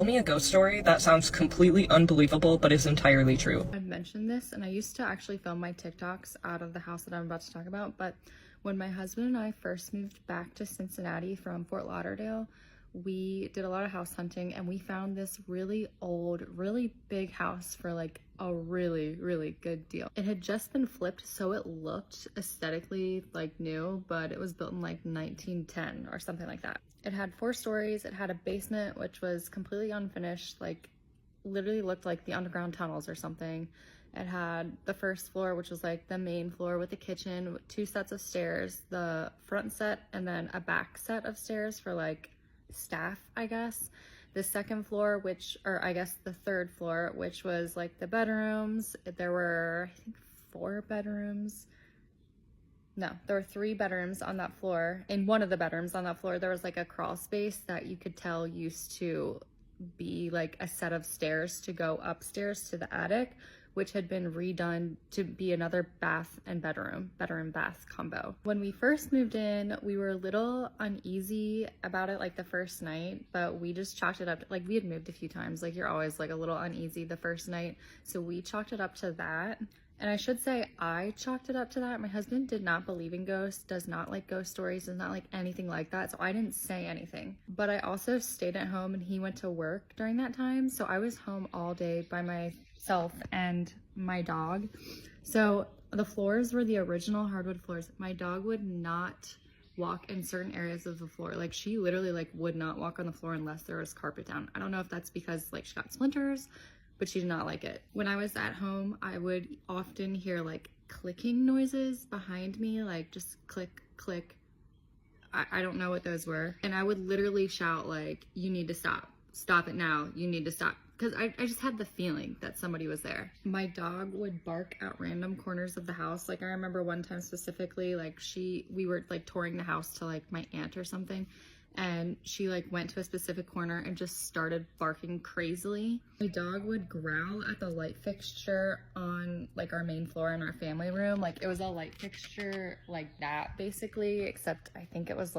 Tell me a ghost story that sounds completely unbelievable but is entirely true. I've mentioned this, and I used to actually film my TikToks out of the house that I'm about to talk about, but when my husband and I first moved back to Cincinnati from Fort Lauderdale, we did a lot of house hunting, and we found this really old, really big house for like a really, really good deal. It had just been flipped, so it looked aesthetically like new, but it was built in like 1910 or something like that. It had 4 stories. It had a basement, which was completely unfinished, like literally looked like the underground tunnels or something. It had the first floor, which was like the main floor with the kitchen, with 2 sets of stairs, the front set and then a back set of stairs for like staff, I guess. The second floor, or I guess the third floor, which was like the bedrooms. There were, I think, 4 bedrooms. No, there were 3 bedrooms on that floor. In one of the bedrooms on that floor, there was like a crawl space that you could tell used to be like a set of stairs to go upstairs to the attic, which had been redone to be another bath and bedroom bath combo. When we first moved in, we were a little uneasy about it like the first night, but we just chalked it up. Like, we had moved a few times, like you're always like a little uneasy the first night. So we chalked it up to that. And I should say I chalked it up to that. My husband did not believe in ghosts, does not like ghost stories, does not like anything like that. So I didn't say anything. But I also stayed at home and he went to work during that time. So I was home all day by myself and my dog. So the floors were the original hardwood floors. My dog would not walk in certain areas of the floor. Like, she literally like would not walk on the floor unless there was carpet down. I don't know if that's because like she got splinters, but she did not like it. When I was at home, I would often hear like clicking noises behind me, like just click, click. I don't know what those were. And I would literally shout like, you need to stop. Stop it now. You need to stop. Because I just had the feeling that somebody was there. My dog would bark at random corners of the house. Like, I remember one time specifically, like we were like touring the house to like my aunt or something, and she like went to a specific corner and just started barking crazily. My dog would growl at the light fixture on like our main floor in our family room. Like, it was a light fixture like that basically, except I think it was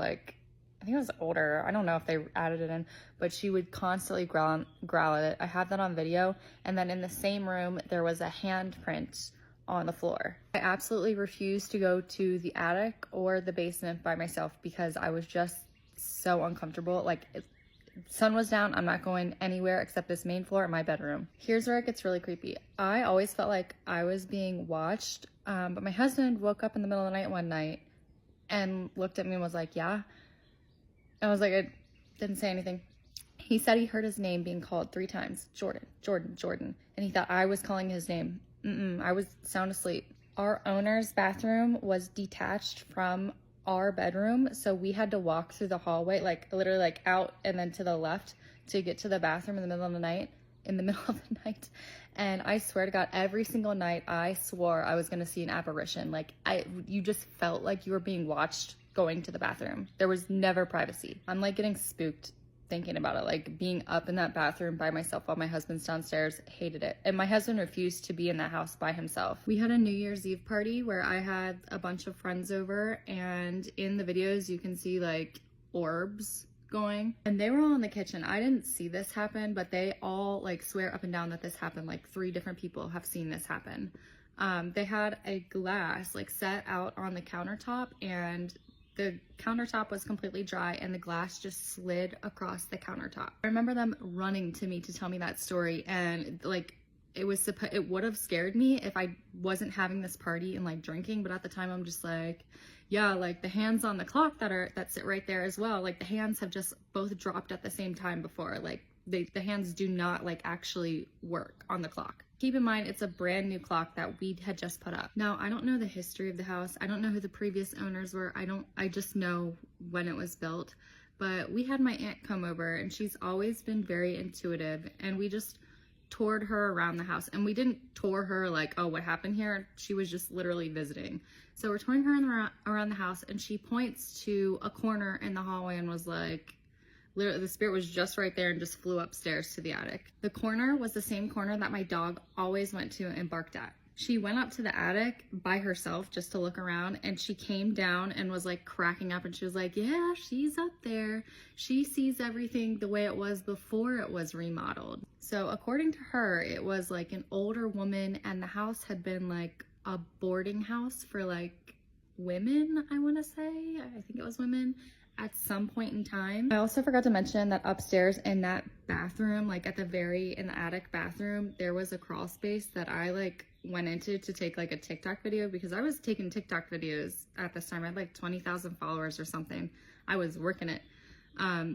older. I don't know if they added it in, but she would constantly growl at it. I have that on video. And then in the same room, there was a handprint on the floor. I absolutely refused to go to the attic or the basement by myself because I was just so uncomfortable. Like, sun was down, I'm not going anywhere except this main floor and my bedroom. Here's where it gets really creepy. I always felt like I was being watched, but my husband woke up in the middle of the night one night and looked at me and was like, yeah. I was like, I didn't say anything. He said he heard his name being called 3 times. Jordan, Jordan, Jordan. And he thought I was calling his name. I was sound asleep. Our owner's bathroom was detached from our bedroom, so we had to walk through the hallway, like literally like out and then to the left to get to the bathroom in the middle of the night. And I swear to God, every single night I swore I was gonna see an apparition. Like, you just felt like you were being watched going to the bathroom. There was never privacy. I'm like getting spooked thinking about it, like being up in that bathroom by myself while my husband's downstairs. Hated it. And my husband refused to be in that house by himself. We had a New Year's Eve party where I had a bunch of friends over, and in the videos you can see like orbs going, and they were all in the kitchen. I didn't see this happen, but they all like swear up and down that this happened. Like 3 different people have seen this happen. They had a glass like set out on the countertop, and the countertop was completely dry and the glass just slid across the countertop. I remember them running to me to tell me that story, and like it would have scared me if I wasn't having this party and like drinking, but at the time I'm just like, yeah, like the hands on the clock that sit right there as well, like the hands have just both dropped at the same time before. Like the hands do not like actually work on the clock. Keep in mind, it's a brand new clock that we had just put up. Now, I don't know the history of the house. I don't know who the previous owners were. I just know when it was built. But we had my aunt come over, and she's always been very intuitive, and we just toured her around the house. And we didn't tour her like, oh, what happened here? She was just literally visiting. So we're touring her around the house, and she points to a corner in the hallway and was like, literally, the spirit was just right there and just flew upstairs to the attic. The corner was the same corner that my dog always went to and barked at. She went up to the attic by herself just to look around, and she came down and was like cracking up, and she was like, yeah, she's up there. She sees everything the way it was before it was remodeled. So according to her, it was like an older woman, and the house had been like a boarding house for like women, I want to say. I think it was women at some point in time. I also forgot to mention that upstairs in that bathroom, like at the in the attic bathroom, there was a crawl space that I like went into to take like a TikTok video, because I was taking TikTok videos at this time. I had like 20,000 followers or something. I was working it.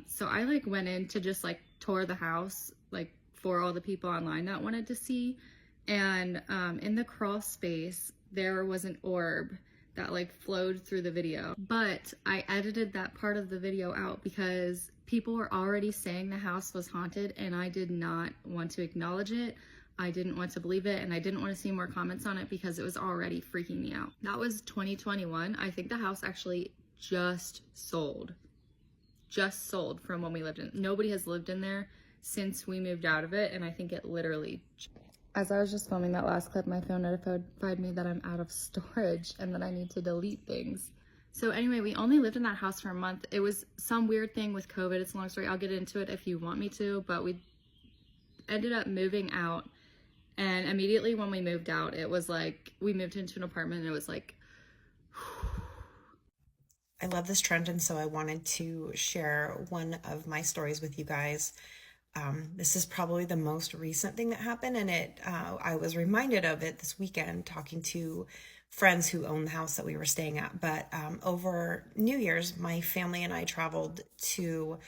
So I like went in to just like tour the house, like for all the people online that wanted to see. And in the crawl space, there was an orb that like flowed through the video, but I edited that part of the video out because people were already saying the house was haunted, and I did not want to acknowledge it. I didn't want to believe it, and I didn't want to see more comments on it because it was already freaking me out. That was 2021. I think the house actually just sold from when we lived in. Nobody has lived in there since we moved out of it, and I think it literally. As I was just filming that last clip, my phone notified me that I'm out of storage and that I need to delete things. So anyway, we only lived in that house for a month. It was some weird thing with COVID. It's a long story. I'll get into it if you want me to, but we ended up moving out. And immediately when we moved out, it was like, we moved into an apartment and it was like, I love this trend, and so I wanted to share one of my stories with you guys. This is probably the most recent thing that happened, and I was reminded of it this weekend talking to friends who own the house that we were staying at. But over New Year's, my family and I traveled to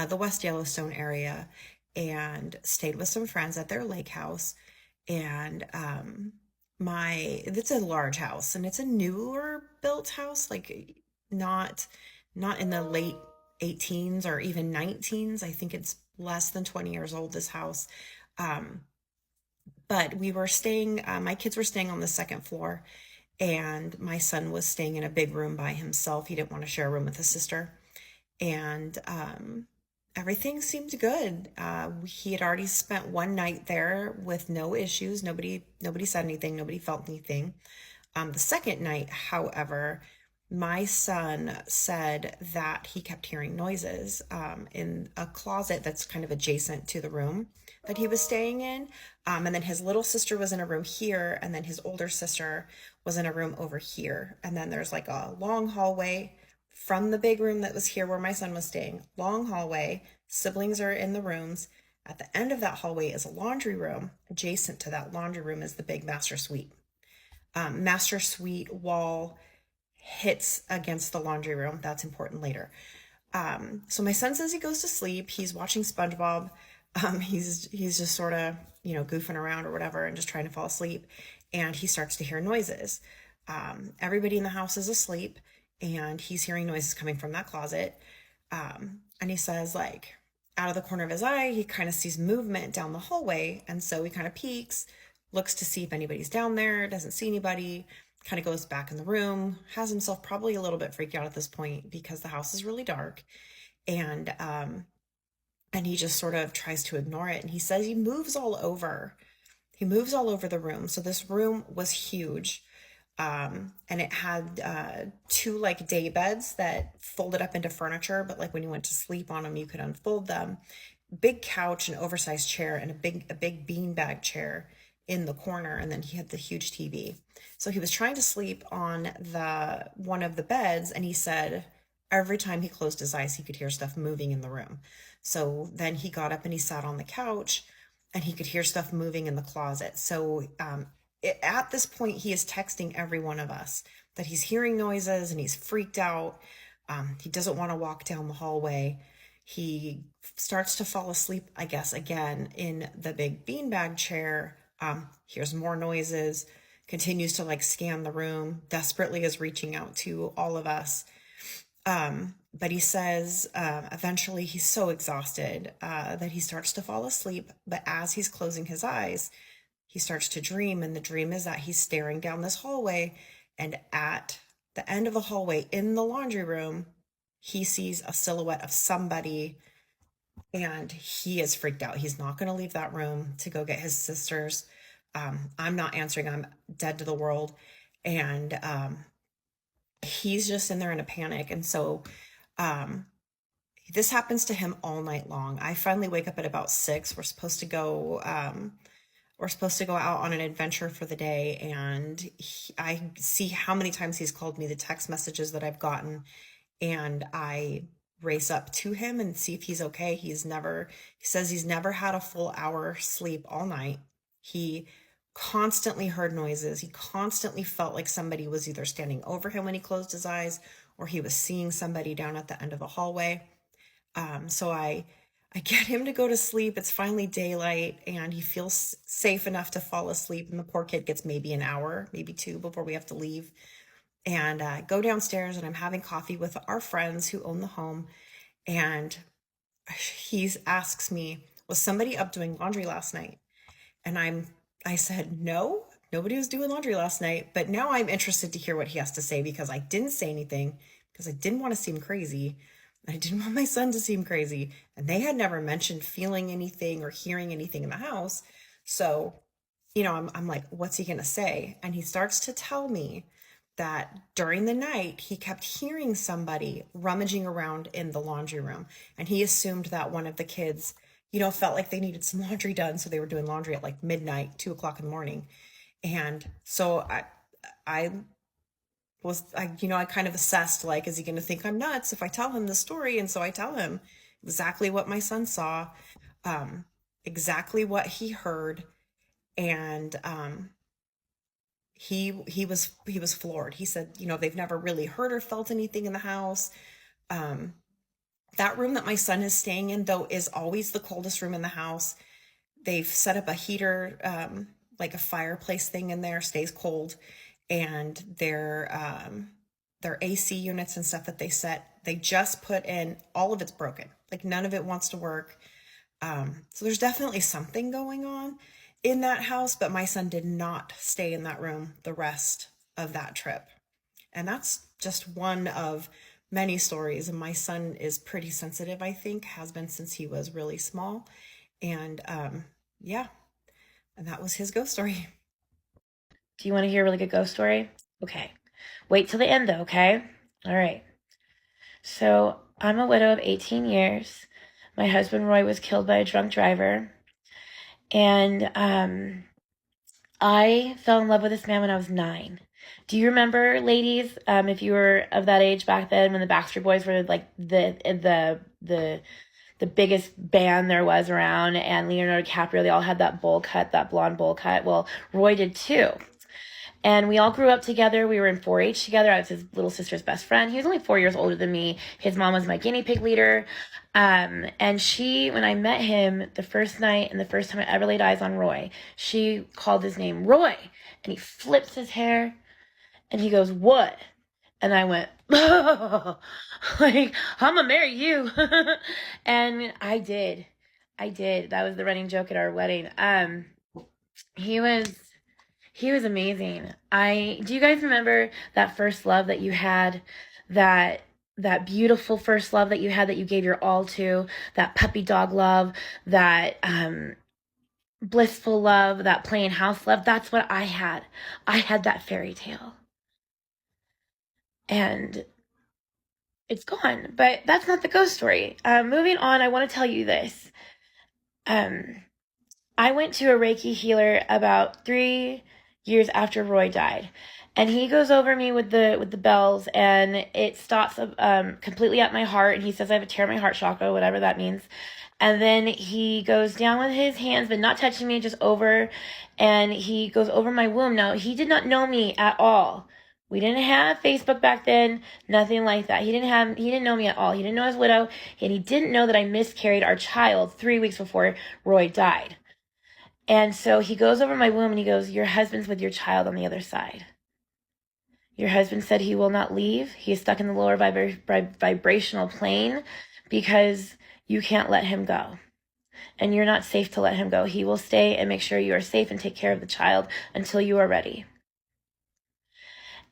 the West Yellowstone area and stayed with some friends at their lake house. And it's a large house, and it's a newer built house, like not in the late 18s or even 19s. I think it's less than 20 years old, this house. But we were staying, my kids were staying on the second floor, and my son was staying in a big room by himself. He didn't want to share a room with his sister. And everything seemed good. He had already spent one night there with no issues. Nobody said anything. Nobody felt anything. The second night, however, my son said that he kept hearing noises in a closet that's kind of adjacent to the room that he was staying in. And then his little sister was in a room here, and then his older sister was in a room over here. And then there's like a long hallway from the big room that was here where my son was staying. Long hallway, siblings are in the rooms. At the end of that hallway is a laundry room. Adjacent to that laundry room is the big master suite. Master suite wall hits against the laundry room. That's important later. So my son says he goes to sleep. He's watching SpongeBob. He's just sort of, goofing around or whatever and just trying to fall asleep. And he starts to hear noises. Everybody in the house is asleep, and he's hearing noises coming from that closet. And he says, like, out of the corner of his eye, he kind of sees movement down the hallway. And so he kind of peeks, looks to see if anybody's down there, doesn't see anybody, kind of goes back in the room, has himself probably a little bit freaked out at this point because the house is really dark. And he just sort of tries to ignore it. And he says he moves all over. He moves all over the room. So this room was huge. And it had two like day beds that folded up into furniture, but like when you went to sleep on them, you could unfold them. Big couch, an oversized chair, and a big beanbag chair in the corner, and then he had the huge TV. So he was trying to sleep on one of the beds, and he said every time he closed his eyes, he could hear stuff moving in the room. So then he got up and he sat on the couch, and he could hear stuff moving in the closet. So at this point, he is texting every one of us that he's hearing noises and he's freaked out. He doesn't want to walk down the hallway. He starts to fall asleep, I guess, again in the big beanbag chair. Hears more noises, continues to like scan the room, desperately is reaching out to all of us. But he says eventually he's so exhausted that he starts to fall asleep. But as he's closing his eyes, he starts to dream, and the dream is that he's staring down this hallway, and at the end of the hallway in the laundry room, he sees a silhouette of somebody, and he is freaked out. He's not going to leave that room to go get his sisters, I'm not answering. I'm dead to the world. And he's just in there in a panic. And so um, this happens to him all night long. I finally wake up at about 6. We're supposed to go out on an adventure for the day, and I see how many times he's called me, the text messages that I've gotten, and I race up to him and see if he's okay. He says he's never had a full hour sleep all night. He constantly heard noises. He constantly felt like somebody was either standing over him when he closed his eyes, or he was seeing somebody down at the end of the hallway. So I get him to go to sleep. It's finally daylight, and he feels safe enough to fall asleep. And the poor kid gets maybe an hour, maybe 2 before we have to leave. And go downstairs, and I'm having coffee with our friends who own the home. And he asks me, "Was somebody up doing laundry last night?" And I said, "No, nobody was doing laundry last night." But now I'm interested to hear what he has to say, because I didn't say anything because I didn't want to seem crazy. I didn't want my son to seem crazy. And they had never mentioned feeling anything or hearing anything in the house. So, I'm like, what's he going to say? And he starts to tell me that during the night, he kept hearing somebody rummaging around in the laundry room. And he assumed that one of the kids, felt like they needed some laundry done. So they were doing laundry at like midnight, 2 o'clock in the morning. And so I I kind of assessed, like, is he going to think I'm nuts if I tell him the story? And so I tell him exactly what my son saw, exactly what he heard. And he was floored. He said, they've never really heard or felt anything in the house. That room that my son is staying in, though, is always the coldest room in the house. They've set up a heater, like a fireplace thing in there, stays cold. And their AC units and stuff that they just put in, all of it's broken. Like, none of it wants to work. So there's definitely something going on in that house, but my son did not stay in that room the rest of that trip. And that's just one of many stories. And my son is pretty sensitive, I think, has been since he was really small. And yeah, and that was his ghost story. Do you want to hear a really good ghost story? Okay. Wait till the end, though, okay? All right. So, I'm a widow of 18 years. My husband, Roy, was killed by a drunk driver. And I fell in love with this man when I was 9. Do you remember, ladies, if you were of that age back then, when the Backstreet Boys were like the biggest band there was around, and Leonardo DiCaprio, they all had that bowl cut, that blonde bowl cut? Well, Roy did too. And we all grew up together. We were in 4-H together. I was his little sister's best friend. He was only 4 years older than me. His mom was my guinea pig leader. And when I met him the first night and the first time I ever laid eyes on Roy, she called his name Roy. And he flips his hair and he goes, "What?" And I went, "Oh, like, I'm gonna marry you." And I did. That was the running joke at our wedding. He was amazing. Do you guys remember that first love that you had, that beautiful first love that you had, that you gave your all to, that puppy dog love, that blissful love, that playing house love? That's what I had. I had that fairy tale. And it's gone, but that's not the ghost story. Moving on, I want to tell you this. I went to a Reiki healer about 3 years after Roy died, and he goes over me with the bells, and it stops completely at my heart, and he says I have a tear in my heart chakra, whatever that means. And then he goes down with his hands, but not touching me, just over, and he goes over my womb. Now, he did not know me at all. We didn't have Facebook back then, nothing like that. He didn't know me at all. He didn't know I was a widow, and he didn't know that I miscarried our child 3 weeks before Roy died. And so he goes over my womb and he goes, "Your husband's with your child on the other side. Your husband said he will not leave. He is stuck in the lower vibrational plane because you can't let him go. And you're not safe to let him go. He will stay and make sure you are safe and take care of the child until you are ready."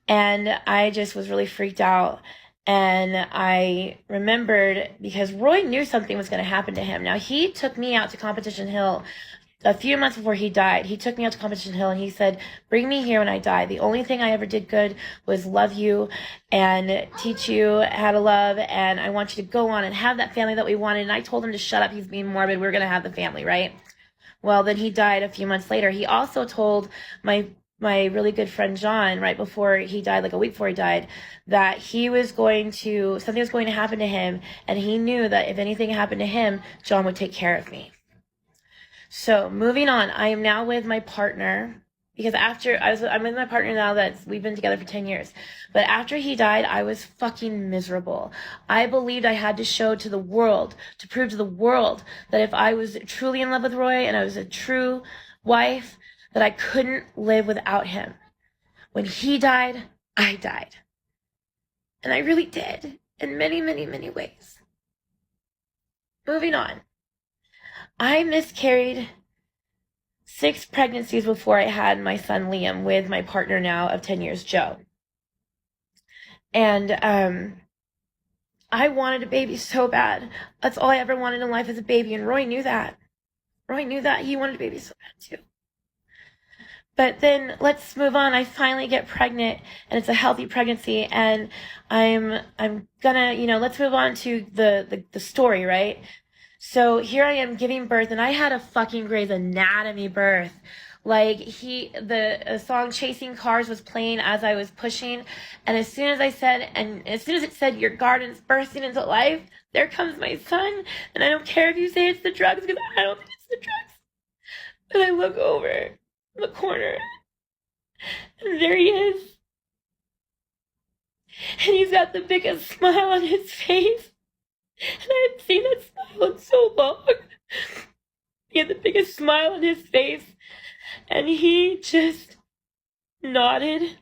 And I just was really freaked out. And I remembered, because Roy knew something was going to happen to him. Now, he took me out to Competition Hill a few months before he died, he took me out to Competition Hill and he said, bring me here when I die. The only thing I ever did good was love you and teach you how to love, and I want you to go on and have that family that we wanted. And I told him to shut up, he's being morbid, we're going to have the family, right? Well, then he died a few months later. He also told my really good friend John, right before he died, like a week before he died, that something was going to happen to him, and he knew that if anything happened to him, John would take care of me. So moving on, I am now with my partner, because I'm with my partner now we've been together for 10 years. But after he died, I was fucking miserable. I believed I had to show to the world, to prove to the world that if I was truly in love with Roy and I was a true wife, that I couldn't live without him. When he died, I died. And I really did, in many, many, many ways. Moving on. I miscarried 6 pregnancies before I had my son Liam with my partner now of 10 years, Joe. And I wanted a baby so bad. That's all I ever wanted in life, is a baby, and Roy knew that. He wanted a baby so bad too. But then let's move on. I finally get pregnant, and it's a healthy pregnancy, and I'm gonna, let's move on to the story, right? So here I am giving birth, and I had a fucking Grey's Anatomy birth. Like, the song Chasing Cars was playing as I was pushing, and as soon as it said, your garden's bursting into life, there comes my son, and I don't care if you say it's the drugs, because I don't think it's the drugs. But I look over in the corner, and there he is. And he's got the biggest smile on his face. And I hadn't seen that smile in so long. He had the biggest smile on his face, and he just nodded.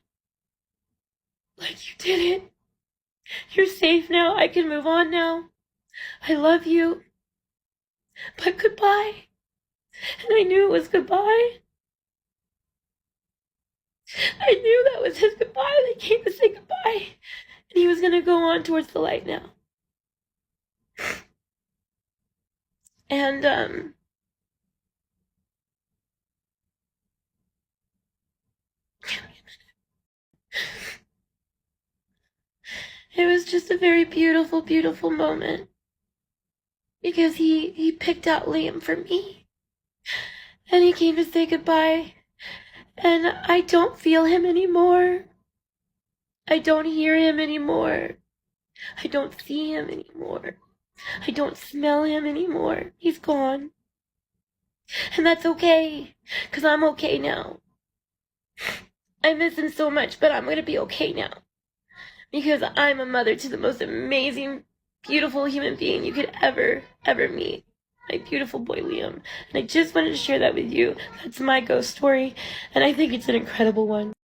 Like, you did it. You're safe now. I can move on now. I love you. But goodbye. And I knew it was goodbye. I knew that was his goodbye. They came to say goodbye. And he was going to go on towards the light now. And, it was just a very beautiful, beautiful moment. Because he picked out Liam for me. And he came to say goodbye. And I don't feel him anymore. I don't hear him anymore. I don't see him anymore. I don't smell him anymore. He's gone. And that's okay, because I'm okay now. I miss him so much, but I'm going to be okay now. Because I'm a mother to the most amazing, beautiful human being you could ever meet. My beautiful boy, Liam. And I just wanted to share that with you. That's my ghost story, and I think it's an incredible one.